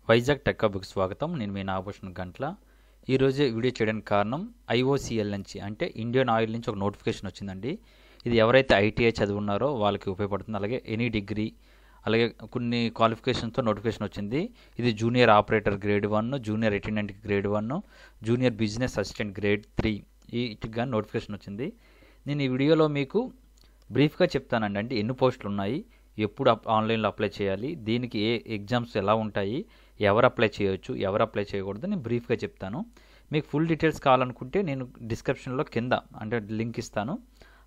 Vizag tech హబ్‌కి స్వాగతం. నేను మీ నాగభూషణ్ గంట్ల. ఈరోజు వీడియో చేయడానికి కారణం ఐఓసీఎల్ నుంచి అంటే ఇండియన్ ఆయిల్ నుంచి ఒక నోటిఫికేషన్ వచ్చిందండి. ఇది ఎవరైతే ఐటీఐ చదువున్నారో వాళ్ళకి ఉపయోగపడుతుంది. అలాగే ఎనీ డిగ్రీ అలాగే కొన్ని క్వాలిఫికేషన్స్తో నోటిఫికేషన్ వచ్చింది. ఇది junior operator grade 1, junior attendant grade 1, junior business assistant grade 3 వీటికి కానీ నోటిఫికేషన్ వచ్చింది. నేను ఈ వీడియోలో మీకు బ్రీఫ్గా చెప్తానండి. అంటే ఎన్ని పోస్టులు ఉన్నాయి, ఎప్పుడు ఆన్లైన్లో అప్లై చేయాలి, దీనికి ఏ ఎగ్జామ్స్ ఎలా ఉంటాయి, ఎవరు అప్లై చేయొచ్చు, ఎవరు అప్లై చేయకూడదు నేను బ్రీఫ్గా చెప్తాను. మీకు ఫుల్ డీటెయిల్స్ కావాలనుకుంటే నేను డిస్క్రిప్షన్లో కింద అంటే లింక్ ఇస్తాను.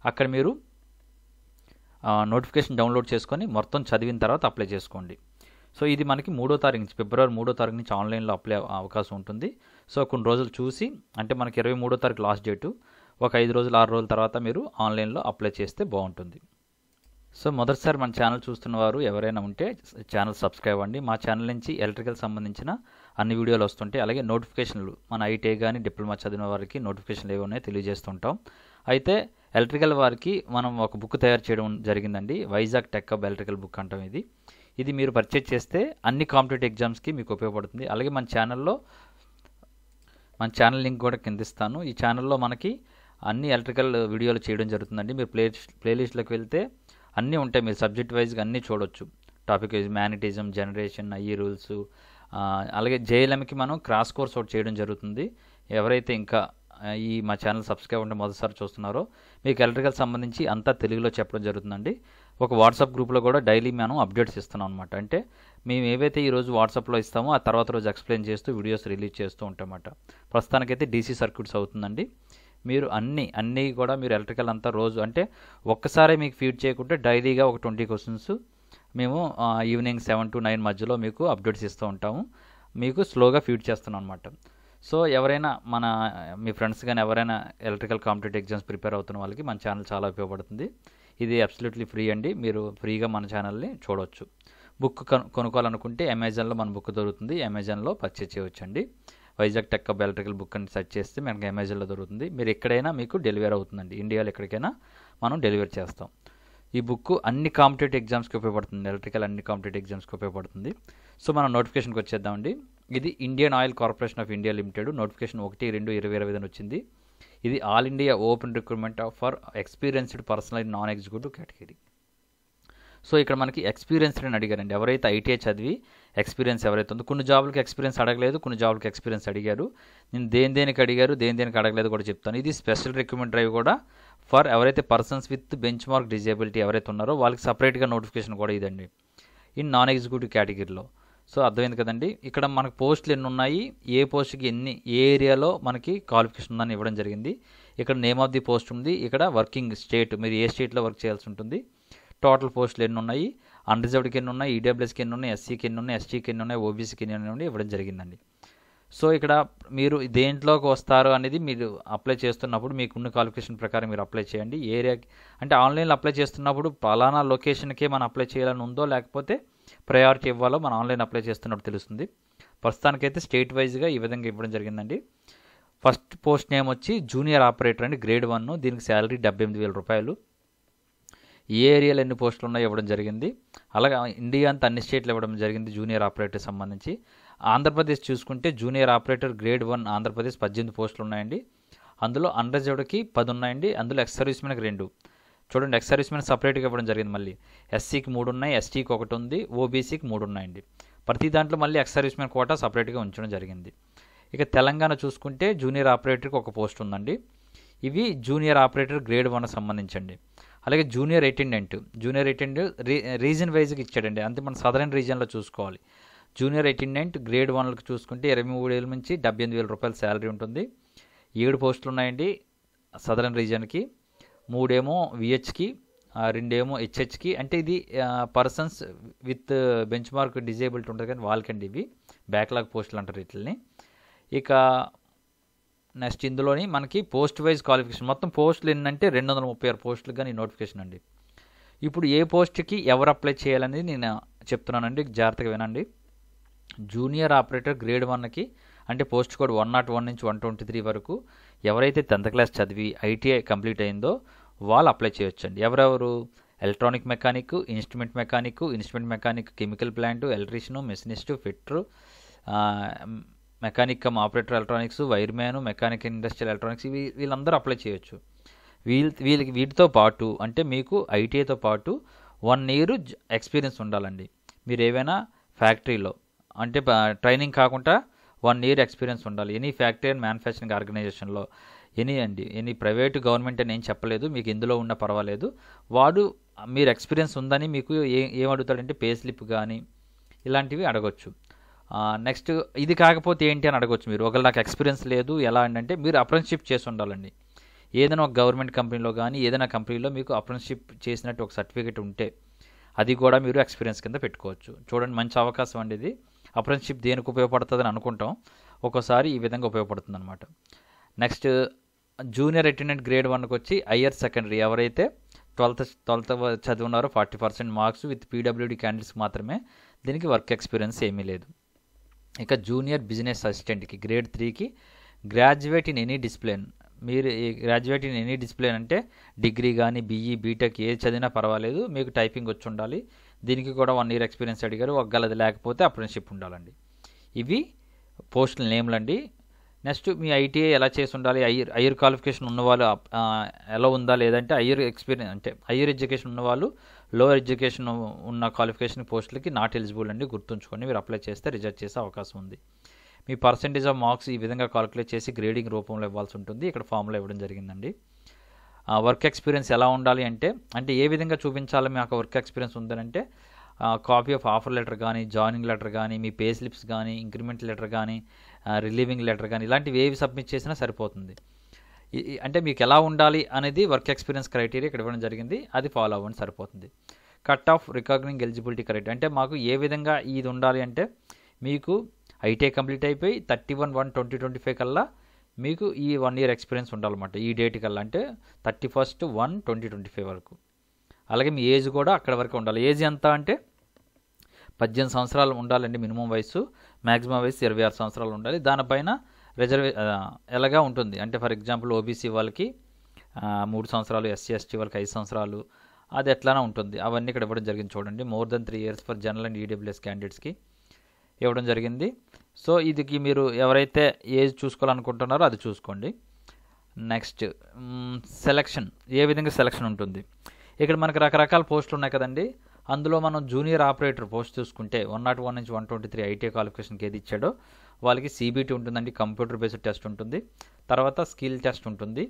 అక్కడ మీరు నోటిఫికేషన్ డౌన్లోడ్ చేసుకొని మొత్తం చదివిన తర్వాత అప్లై చేసుకోండి. సో ఇది మనకి 3వ తారీఖు నుంచి ఫిబ్రవరి 3వ తారీఖు నుంచి ఆన్లైన్లో అప్లై అవకాశం ఉంటుంది. సో కొన్ని రోజులు చూసి అంటే మనకి 23వ తారీఖు లాస్ట్ డేటు, ఒక 5 రోజులు 6 రోజుల తర్వాత మీరు ఆన్లైన్లో అప్లై చేస్తే బాగుంటుంది. సో మొదటిసారి మన ఛానల్ చూస్తున్న వారు ఎవరైనా ఉంటే ఛానల్ సబ్స్క్రైబ్ అండి. మా ఛానల్ నుంచి ఎలక్ట్రికల్ సంబంధించిన అన్ని వీడియోలు వస్తుంటాయి. అలాగే నోటిఫికేషన్లు మన ఐటీఐ కానీ డిప్లొమా చదివిన వారికి నోటిఫికేషన్లు ఏవి ఉన్నాయో తెలియజేస్తుంటాం. అయితే ఎలక్ట్రికల్ వారికి మనం ఒక బుక్ తయారు చేయడం జరిగిందండి. Vizag tech hub electrical book అంటాం. ఇది మీరు పర్చేజ్ చేస్తే అన్ని కాంపిటేటివ్ ఎగ్జామ్స్కి మీకు ఉపయోగపడుతుంది. అలాగే మన ఛానల్ లింక్ కూడా కింద ఇస్తాను. ఈ ఛానల్లో మనకి అన్ని ఎలక్ట్రికల్ వీడియోలు చేయడం జరుగుతుందండి. మీరు ప్లేలిస్ట్లోకి వెళ్తే అన్నీ ఉంటాయి. మీరు సబ్జెక్ట్ వైజ్గా అన్నీ చూడొచ్చు. Topic wise magnetism, generation, IE rules, అలాగే జేఎల్ఎంకి మనం క్రాస్ కోర్స్ ఒకటి చేయడం జరుగుతుంది. ఎవరైతే ఇంకా ఈ మా ఛానల్ సబ్స్క్రైబ్ ఉంటే మొదటిసారి చూస్తున్నారో మీకు ఎలక్ట్రికల్ సంబంధించి అంతా తెలుగులో చెప్పడం జరుగుతుందండి. ఒక వాట్సాప్ గ్రూప్లో కూడా డైలీ మనం అప్డేట్స్ ఇస్తున్నాం అనమాట. అంటే మేము ఏవైతే ఈరోజు వాట్సాప్లో ఇస్తామో ఆ తర్వాత రోజు ఎక్స్ప్లెయిన్ చేస్తూ వీడియోస్ రిలీజ్ చేస్తూ ఉంటామన్నమాట. ప్రస్తుతానికైతే డీసీ సర్క్యూట్స్ అవుతుందండి. మీరు అన్నీ కూడా మీరు ఎలక్ట్రికల్ అంతా రోజు అంటే ఒక్కసారి మీకు ఫీడ్ చేయకుంటే డైలీగా ఒక 20 క్వశ్చన్స్ మేము ఈవినింగ్ 7 to 9 మధ్యలో మీకు అప్డేట్స్ ఇస్తూ ఉంటాము. మీకు స్లోగా ఫీడ్ చేస్తున్నాం అనమాట. సో ఎవరైనా మీ ఫ్రెండ్స్ కానీ ఎవరైనా ఎలక్ట్రికల్ కాంపిటేటివ్ ఎగ్జామ్స్ ప్రిపేర్ అవుతున్న వాళ్ళకి మన ఛానల్ చాలా ఉపయోగపడుతుంది. ఇది అబ్సల్యూట్లీ ఫ్రీ అండి. మీరు ఫ్రీగా మన ఛానల్ని చూడవచ్చు. బుక్ కొనుక్కోవాలనుకుంటే అమెజాన్లో మన బుక్ దొరుకుతుంది. అమెజాన్లో పర్చేజ్ చేయవచ్చండి. Vizag tech hub electrical book అని సెర్చ్ చేస్తే మనకి అమెజాన్లో దొరుకుతుంది. మీరు ఎక్కడైనా మీకు డెలివరీ అవుతుందండి. ఇండియాలో ఎక్కడికైనా మనం డెలివరీ చేస్తాం. ఈ బుక్ అన్ని కాంపిటేటివ్ ఎగ్జామ్స్కి ఉపయోగపడుతుంది. ఎలక్ట్రికల్ అన్ని కాంపిటేటివ్ ఎగ్జామ్స్కి ఉపయోగపడుతుంది. సో మనం నోటిఫికేషన్కి వచ్చేద్దామండి. ఇది Indian oil corporation of India limited notification 1/2/2020 వచ్చింది. ఇది all India open recruitment for experienced personal in non executive category. So ఇక్కడ మనకి ఎక్స్పీరియన్స్డ్ అని అడిగారండి. ఎవరైతే ఐటీఐ చదివి ఎక్స్పీరియన్స్ ఎవరైతే ఉందో, కొన్ని జాబులకి ఎక్స్పీరియన్స్ అడగలేదు, కొన్ని జాబులకి ఎక్స్పీరియన్స్ అడిగారు. నేను దేనికి అడిగారు, దేనికి అడగలేదు కూడా చెప్తాను. ఇది స్పెషల్ రిక్రూట్మెంట్ డ్రైవ్ కూడా ఫర్ ఎవరైతే persons with bench mark disability ఎవరైతే ఉన్నారో వాళ్ళకి సపరేట్గా నోటిఫికేషన్ కూడా ఇదండి ఇన్ నాన్ ఎగ్జిక్యూటివ్ కేటగిరీలో. సో అర్థమైంది కదండి. ఇక్కడ మనకు పోస్టులు ఎన్ని ఉన్నాయి, ఏ పోస్ట్కి ఏ ఏరియాలో మనకి క్వాలిఫికేషన్ ఉందని ఇవ్వడం జరిగింది. ఇక్కడ నేమ్ ఆఫ్ ది పోస్ట్ ఉంది. ఇక్కడ వర్కింగ్ స్టేట్, మీరు ఏ స్టేట్లో వర్క్ చేయాల్సి ఉంటుంది, టోటల్ పోస్టులు ఎన్ని ఉన్నాయి, అన్రిజర్వ్డ్కి ఎన్ని ఉన్నాయి, ఈడబ్ల్యూఎస్కి ఎన్ని ఉన్నాయి, ఎస్సీకి ఎన్ని ఉన్నాయి, ఎస్టీకి ఎన్ని ఉన్నాయి, ఓబీసీకి ఎన్ని ఉన్నాయి ఇవ్వడం జరిగిందండి. సో ఇక్కడ మీరు దేంట్లోకి వస్తారు అనేది మీరు అప్లై చేస్తున్నప్పుడు మీకున్న క్వాలిఫికేషన్ ప్రకారం మీరు అప్లై చేయండి. ఏరియాకి అంటే ఆన్లైన్లో అప్లై చేస్తున్నప్పుడు పలానా లొకేషన్కే మనం అప్లై చేయాలని ఉందో లేకపోతే ప్రయారిటీ ఇవ్వాలో మనం ఆన్లైన్ అప్లై చేస్తున్నప్పుడు తెలుస్తుంది. ప్రస్తుతానికైతే స్టేట్ వైజ్గా ఈ విధంగా ఇవ్వడం జరిగిందండి. ఫస్ట్ పోస్ట్ నేమ్ వచ్చి జూనియర్ ఆపరేటర్ అండి, గ్రేడ్ 1. దీనికి శాలరీ 78,000 రూపాయలు. ఏ ఏరియాలో ఎన్ని పోస్టులు ఉన్నాయో ఇవ్వడం జరిగింది. అలాగే ఇండియా అంతా అన్ని స్టేట్లు ఇవ్వడం జరిగింది జూనియర్ ఆపరేటర్ సంబంధించి. ఆంధ్రప్రదేశ్ చూసుకుంటే జూనియర్ ఆపరేటర్ గ్రేడ్ 1 ఆంధ్రప్రదేశ్ 18 పోస్టులు ఉన్నాయండి. అందులో అన్రిజర్వ్డ్కి 10 ఉన్నాయండి. అందులో ఎక్స్ సర్వీస్ మెన్కి 2. చూడండి, ఎక్స్ సర్వీస్ మెన్ సపరేట్గా ఇవ్వడం జరిగింది. మళ్ళీ ఎస్సీకి 3 ఉన్నాయి, ఎస్టీకి 1 ఉంది, ఓబీసీకి 3 ఉన్నాయండి. ప్రతి దాంట్లో మళ్ళీ ఎక్స్ సర్వీస్ మెన్ కోటా సపరేట్గా ఉంచడం జరిగింది. ఇక తెలంగాణ చూసుకుంటే జూనియర్ ఆపరేటర్కి 1 పోస్ట్ ఉందండి. ఇవి జూనియర్ ఆపరేటర్ గ్రేడ్ 1 సంబంధించండి. అలాగే జూనియర్ అటెండెంట్ రీజన్ వైజ్గా ఇచ్చాడండి. అంతే మన సదరన్ రీజన్లో చూసుకోవాలి. జూనియర్ అటెండెంట్ గ్రేడ్ 1లకు చూసుకుంటే 23,000 నుంచి 78,000 రూపాయల శాలరీ ఉంటుంది. 7 పోస్టులు ఉన్నాయండి సదరన్ రీజన్కి. 3 ఏమో విహెచ్కి, 2 ఏమో హెచ్హెచ్కి. అంటే ఇది persons with bench mark disability ఉంటుంది కానీ వాళ్ళకండి ఇవి బ్యాక్లాగ్ పోస్టులు అంటారు వీటిని. ఇక నెక్స్ట్ ఇందులోని మనకి పోస్ట్ వైజ్ క్వాలిఫికేషన్ మొత్తం పోస్టులు ఏంటంటే 236 పోస్టులు కానీ నోటిఫికేషన్ అండి. ఇప్పుడు ఏ పోస్ట్కి ఎవరు అప్లై చేయాలనేది నేను చెప్తున్నానండి, జాగ్రత్తగా వినండి. జూనియర్ ఆపరేటర్ గ్రేడ్ 1కి అంటే పోస్ట్ కోడ్ 101 నుంచి 123 వరకు ఎవరైతే 10th క్లాస్ చదివి ఐటీఐ కంప్లీట్ అయిందో వాళ్ళు అప్లై చేయొచ్చండి. ఎవరెవరు? Electronic mechanic, instrument mechanic, chemical plant, electrician, machinist, fitter, mechanic cum operator electronics, wireman, mechanic industrial electronics వీళ్ళందరూ అప్లై చేయొచ్చు. వీటితో పాటు అంటే మీకు ఐటీఐతో పాటు 1 year ఎక్స్పీరియన్స్ ఉండాలండి. మీరు ఏవైనా ఫ్యాక్టరీలో అంటే ట్రైనింగ్ కాకుండా 1 year ఎక్స్పీరియన్స్ ఉండాలి. ఎనీ ఫ్యాక్టరీ అండ్ మ్యానుఫ్యాక్చరింగ్ ఆర్గనైజేషన్లో ఎనీ ప్రైవేట్ గవర్నమెంట్ అని ఏం చెప్పలేదు, మీకు ఇందులో ఉన్న పర్వాలేదు. వాడు మీరు ఎక్స్పీరియన్స్ ఉందని మీకు ఏం అడుగుతాడంటే పే స్లిప్ కానీ ఇలాంటివి అడగొచ్చు. నెక్స్ట్ ఇది కాకపోతే ఏంటి అని అడగొచ్చు మీరు. ఒకవేళ నాకు ఎక్స్పీరియన్స్ లేదు ఎలా అంటే మీరు అప్రెంటిస్షిప్ చేసి ఉండాలండి. ఏదైనా ఒక గవర్నమెంట్ కంపెనీలో కానీ ఏదైనా కంపెనీలో మీకు అప్రెంటిస్షిప్ చేసినట్టు ఒక సర్టిఫికేట్ ఉంటే అది కూడా మీరు ఎక్స్పీరియన్స్ కింద పెట్టుకోవచ్చు. చూడండి, మంచి అవకాశం అండి ఇది. అప్రెంటిస్షిప్ దేనికి ఉపయోగపడుతుందని అనుకుంటాం, ఒక్కోసారి ఈ విధంగా ఉపయోగపడుతుంది అనమాట. నెక్స్ట్ జూనియర్ అటెండెంట్ గ్రేడ్ 1కి వచ్చి హయ్యర్ సెకండరీ ఎవరైతే 12th చదివినారో 40% marks with PWD candidates మాత్రమే, దీనికి వర్క్ ఎక్స్పీరియన్స్ ఏమీ లేదు. ఇక జూనియర్ బిజినెస్ అసిస్టెంట్కి గ్రేడ్ 3కి గ్రాడ్యుయేట్ ఇన్ ఎనీ డిసిప్లిన్. మీరు గ్రాడ్యుయేట్ ఇన్ ఎనీ డిసిప్లిన్ అంటే డిగ్రీ కానీ బీఈ బీటెక్ ఏది చదివినా పర్వాలేదు, మీకు టైపింగ్ వచ్చి ఉండాలి. దీనికి కూడా 1 year ఎక్స్పీరియన్స్ అడిగారు. ఒక్కలది లేకపోతే అప్రెంటిస్షిప్ ఉండాలండి. ఇవి పోస్టుల నేమ్లు అండి. నెక్స్ట్ మీ ఐటీఐ ఎలా చేసి ఉండాలి, హయ్యర్ క్వాలిఫికేషన్ ఉన్నవాళ్ళు ఎలా ఉందా లేదంటే హయ్యర్ ఎక్స్పీరియన్స్ అంటే హయ్యర్ ఎడ్యుకేషన్ ఉన్నవాళ్ళు లోవర్ ఎడ్యుకేషన్ ఉన్న క్వాలిఫికేషన్ పోస్టులకి నాట్ ఎలిజిబుల్ అండి. గుర్తుంచుకొని మీరు అప్లై చేస్తే రిజెక్ట్ చేసే అవకాశం ఉంది. మీ పర్సెంటేజ్ ఆఫ్ మార్క్స్ ఈ విధంగా కాలిక్యులేట్ చేసి గ్రేడింగ్ రూపంలో ఇవ్వాల్సి ఉంటుంది. ఇక్కడ ఫామ్లో ఇవ్వడం జరిగిందండి. వర్క్ ఎక్స్పీరియన్స్ ఎలా ఉండాలి అంటే ఏ విధంగా చూపించాలి మీకు వర్క్ ఎక్స్పీరియన్స్ ఉందనంటే కాపీ ఆఫ్ ఆఫర్ లెటర్ కానీ జాయినింగ్ లెటర్ కానీ మీ పే స్లిప్స్ కానీ ఇంక్రిమెంట్ లెటర్ కానీ రిలీవింగ్ లెటర్ కానీ ఇలాంటివి ఏవి సబ్మిట్ చేసినా సరిపోతుంది. అంటే మీకు ఎలా ఉండాలి అనేది వర్క్ ఎక్స్పీరియన్స్ క్రైటీరియా ఇక్కడ ఇవ్వడం జరిగింది, అది ఫాలో అవ్వండి సరిపోతుంది. కట్ ఆఫ్ రికగ్నింగ్ ఎలిజిబిలిటీ క్రైటీరియా అంటే మాకు ఏ విధంగా ఇది ఉండాలి అంటే మీకు ఐటీఐ కంప్లీట్ అయిపోయి 31/1/2025 కల్లా మీకు ఈ 1 year ఎక్స్పీరియన్స్ ఉండాలన్నమాట. ఈ డేట్ కల్లా అంటే 31/1/2025 వరకు. అలాగే మీ ఏజ్ కూడా అక్కడ వరకు ఉండాలి. ఏజ్ ఎంత అంటే 18 సంవత్సరాలు ఉండాలండి మినిమం వయసు, మ్యాక్సిమం వయసు 26 సంవత్సరాలు ఉండాలి. దానిపైన ఎలాగా ఉంటుంది అంటే ఫర్ ఎగ్జాంపుల్ ఓబీసీ వాళ్ళకి 3 సంవత్సరాలు, ఎస్సీ ఎస్టీ వాళ్ళకి 5 సంవత్సరాలు, అది ఎట్లానే ఉంటుంది. అవన్నీ ఇక్కడ ఇవ్వడం జరిగింది చూడండి. More than 3 years for general and EWS క్యాండిడేట్స్కి ఇవ్వడం జరిగింది. సో ఇదికి మీరు ఎవరైతే ఏజ్ చూసుకోవాలనుకుంటున్నారో అది చూసుకోండి. నెక్స్ట్ సెలక్షన్, ఏ విధంగా సెలక్షన్ ఉంటుంది. ఇక్కడ మనకు రకరకాల పోస్టులు ఉన్నాయి కదండి. అందులో మనం జూనియర్ ఆపరేటర్ పోస్ట్ చూసుకుంటే 101 నుంచి 123 ఐటీఐ క్వాలిఫికేషన్కి ఏది ఇచ్చాడో వాళ్ళకి సిబిటీ ఉంటుందండి, కంప్యూటర్ బేస్డ్ టెస్ట్ ఉంటుంది. తర్వాత స్కిల్ టెస్ట్ ఉంటుంది.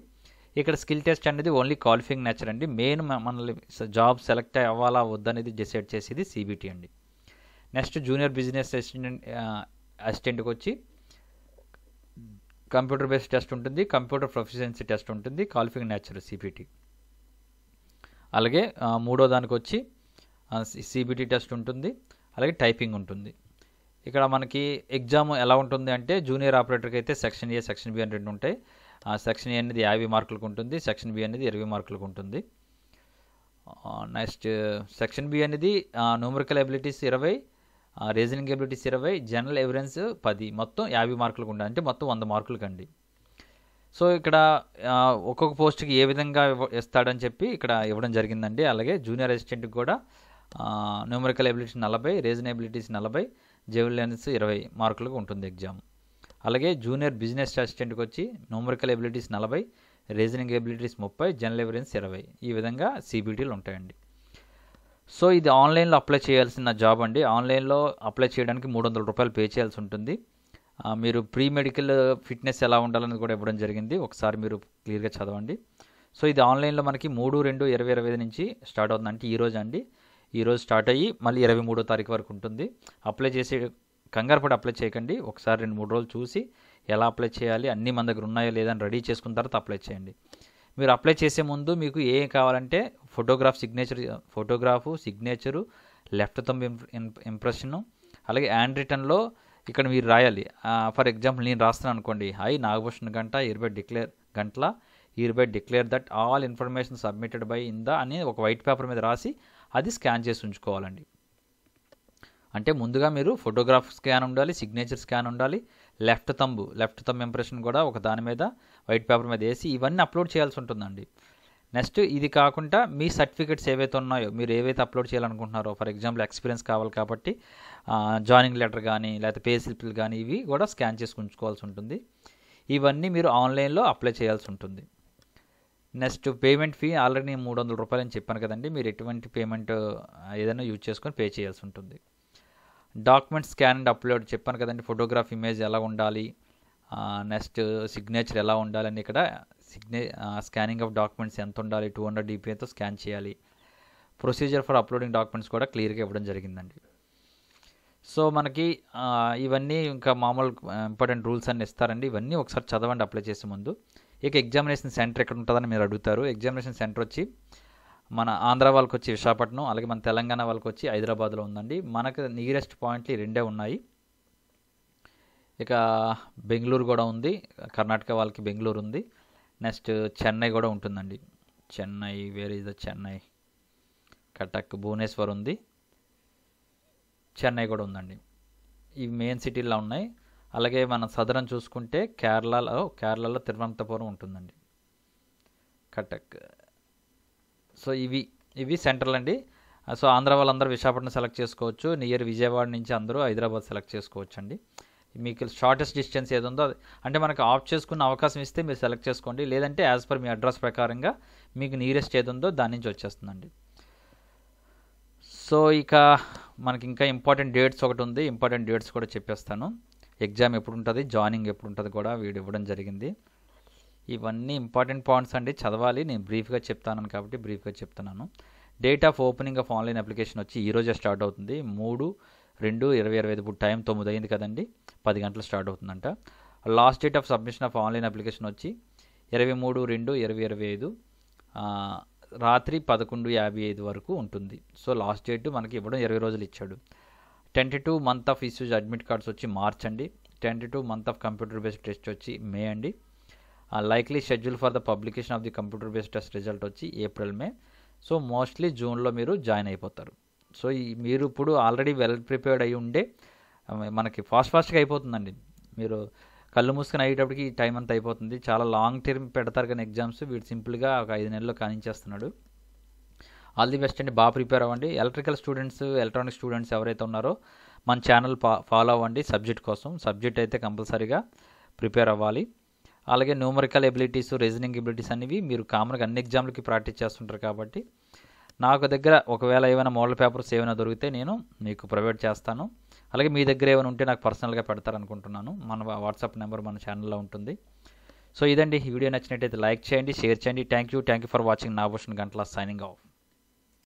ఇక్కడ స్కిల్ టెస్ట్ అనేది ఓన్లీ క్వాలిఫైయింగ్ నేచర్ అండి. మెయిన్ మనల్ని జాబ్ సెలెక్ట్ అవ్వాలా వద్దనేది డిసైడ్ చేసేది సిబిటీ అండి. నెక్స్ట్ జూనియర్ బిజినెస్ అసిస్టెంట్కి వచ్చి కంప్యూటర్ బేస్డ్ టెస్ట్ ఉంటుంది, కంప్యూటర్ ప్రొఫిషియన్సీ టెస్ట్ ఉంటుంది, క్వాలిఫైయింగ్ నేచర్ సిబిటీ. అలాగే మూడో దానికి వచ్చి సిబిటీ టెస్ట్ ఉంటుంది, అలాగే టైపింగ్ ఉంటుంది. ఇక్కడ మనకి ఎగ్జామ్ ఎలా ఉంటుంది అంటే జూనియర్ ఆపరేటర్కి అయితే సెక్షన్ ఏ సెక్షన్ బి అని 2 ఉంటాయి. సెక్షన్ ఏ అనేది 50 మార్కులకు ఉంటుంది, సెక్షన్ బి అనేది 20 మార్కులకు ఉంటుంది. నెక్స్ట్ సెక్షన్ బి అనేది numerical abilities 20, reasoning abilities 20, general evidence 10, మొత్తం 50 మార్కులకు ఉండాలి. అంటే మొత్తం 100 మార్కులకు అండి. సో ఇక్కడ ఒక్కొక్క పోస్ట్కి ఏ విధంగా ఇస్తాడని చెప్పి ఇక్కడ ఇవ్వడం జరిగిందండి. అలాగే జూనియర్ అసిస్టెంట్కి కూడా న్యూమరికల్ ఎబిలిటీస్ 40, రీజన్ ఎబిలిటీస్ 40, జెవెలియన్స్ 20 మార్కులకు ఉంటుంది ఎగ్జామ్. అలాగే జూనియర్ బిజినెస్ అసిస్టెంట్కి వచ్చి numerical abilities 40, reasoning abilities 30, general evidence 20, ఈ విధంగా సిబిటీలు ఉంటాయండి. సో ఇది ఆన్లైన్లో అప్లై చేయాల్సిన జాబ్ అండి. ఆన్లైన్లో అప్లై చేయడానికి 300 రూపాయలు పే చేయాల్సి ఉంటుంది. మీరు ప్రీ మెడికల్ ఫిట్నెస్ ఎలా ఉండాలని కూడా ఇవ్వడం జరిగింది, ఒకసారి మీరు క్లియర్గా చదవండి. సో ఇది ఆన్లైన్లో మనకి 3/2/2025 నుంచి స్టార్ట్ అవుతుంది. అంటే ఈరోజు అండి, ఈరోజు స్టార్ట్ అయ్యి మళ్ళీ 23వ తారీఖు వరకు ఉంటుంది. అప్లై చేసి కంగారు పడి అప్లై చేయకండి, ఒకసారి 2-3 రోజులు చూసి ఎలా అప్లై చేయాలి అన్నీ మన దగ్గర ఉన్నాయో లేదని రెడీ చేసుకున్న తర్వాత అప్లై చేయండి. మీరు అప్లై చేసే ముందు మీకు ఏం కావాలంటే photograph, signature, left thumb impression, అలాగే హ్యాండ్ రిటర్న్లో ఇక్కడ మీరు రాయాలి. ఫర్ ఎగ్జాంపుల్ నేను రాస్తున్నాను అనుకోండి, I Nagabhushan hereby declare that all information submitted by in the అని ఒక వైట్ పేపర్ మీద రాసి అది స్కాన్ చేసి ఉంచుకోవాలండి. అంటే ముందుగా మీరు ఫోటోగ్రాఫ్ స్కాన్ ఉండాలి, సిగ్నేచర్ స్కాన్ ఉండాలి, లెఫ్ట్ థంబ్ ఇంప్రెషన్ కూడా ఒక దాని మీద వైట్ పేపర్ మీద వేసి ఇవన్నీ అప్లోడ్ చేయాల్సి ఉంటుందండి. నెక్స్ట్ ఇది కాకుండా మీ సర్టిఫికెట్స్ ఏవైతే ఉన్నాయో, మీరు ఏవైతే అప్లోడ్ చేయాలనుకుంటున్నారో, ఫర్ ఎగ్జాంపుల్ ఎక్స్పీరియన్స్ కావాలి కాబట్టి జాయినింగ్ లెటర్ కానీ లేకపోతే పే స్లిప్లు కానీ ఇవి కూడా స్కాన్ చేసి ఉంచుకోవాల్సి ఉంటుంది. ఇవన్నీ మీరు ఆన్లైన్లో అప్లై చేయాల్సి ఉంటుంది. నెక్స్ట్ పేమెంట్ ఫీ ఆల్రెడీ నేను 300 రూపాయలు అని చెప్పాను కదండి. మీరు ఎటువంటి పేమెంట్ ఏదైనా యూజ్ చేసుకొని పే చేయాల్సి ఉంటుంది. డాక్యుమెంట్ స్కాన్ అండ్ అప్లోడ్ చెప్పాను కదండి. ఫోటోగ్రాఫ్ ఇమేజ్ ఎలా ఉండాలి, నెక్స్ట్ సిగ్నేచర్ ఎలా ఉండాలని ఇక్కడ స్కానింగ్ ఆఫ్ డాక్యుమెంట్స్ ఎంత ఉండాలి, 200 dpi తో స్కాన్ చేయాలి. ప్రొసీజర్ ఫర్ అప్లోడింగ్ డాక్యుమెంట్స్ కూడా క్లియర్గా ఇవ్వడం జరిగిందండి. సో మనకి ఇవన్నీ ఇంకా మామూలు ఇంపార్టెంట్ రూల్స్ అన్నీ ఇస్తారండి. ఇవన్నీ ఒకసారి చదవండి అప్లై చేసే ముందు. ఇక ఎగ్జామినేషన్ సెంటర్ ఎక్కడ ఉంటుందని మీరు అడుగుతారు. ఎగ్జామినేషన్ సెంటర్ వచ్చి మన ఆంధ్ర వాళ్ళకి వచ్చి విశాఖపట్నం, అలాగే మన తెలంగాణ వాళ్ళకి వచ్చి హైదరాబాద్లో ఉందండి. మనకు నియరెస్ట్ పాయింట్లు ఈ రెండే ఉన్నాయి. ఇక బెంగళూరు కూడా ఉంది, కర్ణాటక వాళ్ళకి బెంగళూరు ఉంది. నెక్స్ట్ చెన్నై కూడా ఉంటుందండి. Chennai, where is the Chennai, Cuttack, Bhubaneswar ఉంది, చెన్నై కూడా ఉందండి. ఇవి మెయిన్ సిటీల్లో ఉన్నాయి. అలాగే మన సదరన్ చూసుకుంటే కేరళలో తిరువనంతపురం ఉంటుందండి, కటక్. సో ఇవి సెంట్రల్ అండి. సో ఆంధ్ర వాళ్ళందరూ విశాఖపట్నం సెలెక్ట్ చేసుకోవచ్చు. నియర్ విజయవాడ నుంచి అందరూ హైదరాబాద్ సెలెక్ట్ చేసుకోవచ్చు అండి. మీకు షార్టెస్ట్ డిస్టెన్స్ ఏది ఉందో అంటే మనకు ఆఫ్ చేసుకున్న అవకాశం ఇస్తే మీరు సెలెక్ట్ చేసుకోండి. లేదంటే యాజ్ పర్ మీ అడ్రస్ ప్రకారంగా మీకు నియరెస్ట్ ఏది ఉందో దాని నుంచి వచ్చేస్తుందండి. సో ఇక మనకి ఇంకా ఇంపార్టెంట్ డేట్స్ ఒకటి ఉంది. ఇంపార్టెంట్ డేట్స్ కూడా చెప్పేస్తాను. ఎగ్జామ్ ఎప్పుడు ఉంటుంది, జాయినింగ్ ఎప్పుడు ఉంటుంది కూడా వీడియో ఇవ్వడం జరిగింది. ఇవన్నీ ఇంపార్టెంట్ పాయింట్స్ అండి, చదవాలి. నేను బ్రీఫ్గా చెప్తాను కాబట్టి బ్రీఫ్గా చెప్తున్నాను. Date of opening of online application వచ్చి ఈరోజే స్టార్ట్ అవుతుంది. 3/2/2025. ఇప్పుడు టైం 9 అయింది కదండి, 10 గంటలు స్టార్ట్ అవుతుందంట. Last date of submission of online application వచ్చి 23/2/2025 రాత్రి 11:55 వరకు ఉంటుంది. సో లాస్ట్ డేట్ మనకి ఇవ్వడం 20 రోజులు ఇచ్చాడు. Tentative month of issues admit cards వచ్చి మార్చ్ అండి. Tentative month of computer based test వచ్చి మే అండి. Likely schedule for the publication of the computer based test result వచ్చి ఏప్రిల్, మే. సో మోస్ట్లీ జూన్లో మీరు జాయిన్ అయిపోతారు. సో మీరు ఇప్పుడు ఆల్రెడీ వెల్ ప్రిపేర్డ్ అయి ఉండే మనకి ఫాస్ట్గా అయిపోతుందండి. మీరు కళ్ళు మూసుకొని అయ్యేటప్పటికి టైం అంతా అయిపోతుంది. చాలా లాంగ్ టర్మ్ పెడతారు కానీ ఎగ్జామ్స్, వీడు సింపుల్గా ఒక 5 నెలల్లో కానించేస్తున్నాడు. ఆల్ ది బెస్ట్ అండి, బాగా ప్రిపేర్ అవ్వండి. ఎలక్ట్రికల్ స్టూడెంట్స్, ఎలక్ట్రానిక్ స్టూడెంట్స్ ఎవరైతే ఉన్నారో మన ఛానల్ ఫాలో అవ్వండి. సబ్జెక్ట్ కోసం సబ్జెక్ట్ అయితే కంపల్సరీగా ప్రిపేర్ అవ్వాలి. అలాగే న్యూమరికల్ ఎబిలిటీస్, రీజనింగ్ ఎబిలిటీస్ అనేవి మీరు కామన్గా అన్ని ఎగ్జామ్లకి ప్రాక్టీస్ చేస్తుంటారు కాబట్టి నాకు దగ్గర ఒకవేళ ఏమైనా మోడల్ పేపర్స్ ఏమైనా దొరికితే నేను మీకు ప్రొవైడ్ చేస్తాను. అలాగే మీ దగ్గర ఏమైనా ఉంటే నాకు పర్సనల్గా పెడతారనుకుంటున్నాను. మన వాట్సాప్ నెంబర్ మన ఛానల్లో ఉంటుంది. సో ఇదండి, ఈ వీడియో నచ్చినట్టయితే లైక్ చేయండి, షేర్ చేయండి. Thank you for watching. Nagabhushan Gantla signing off.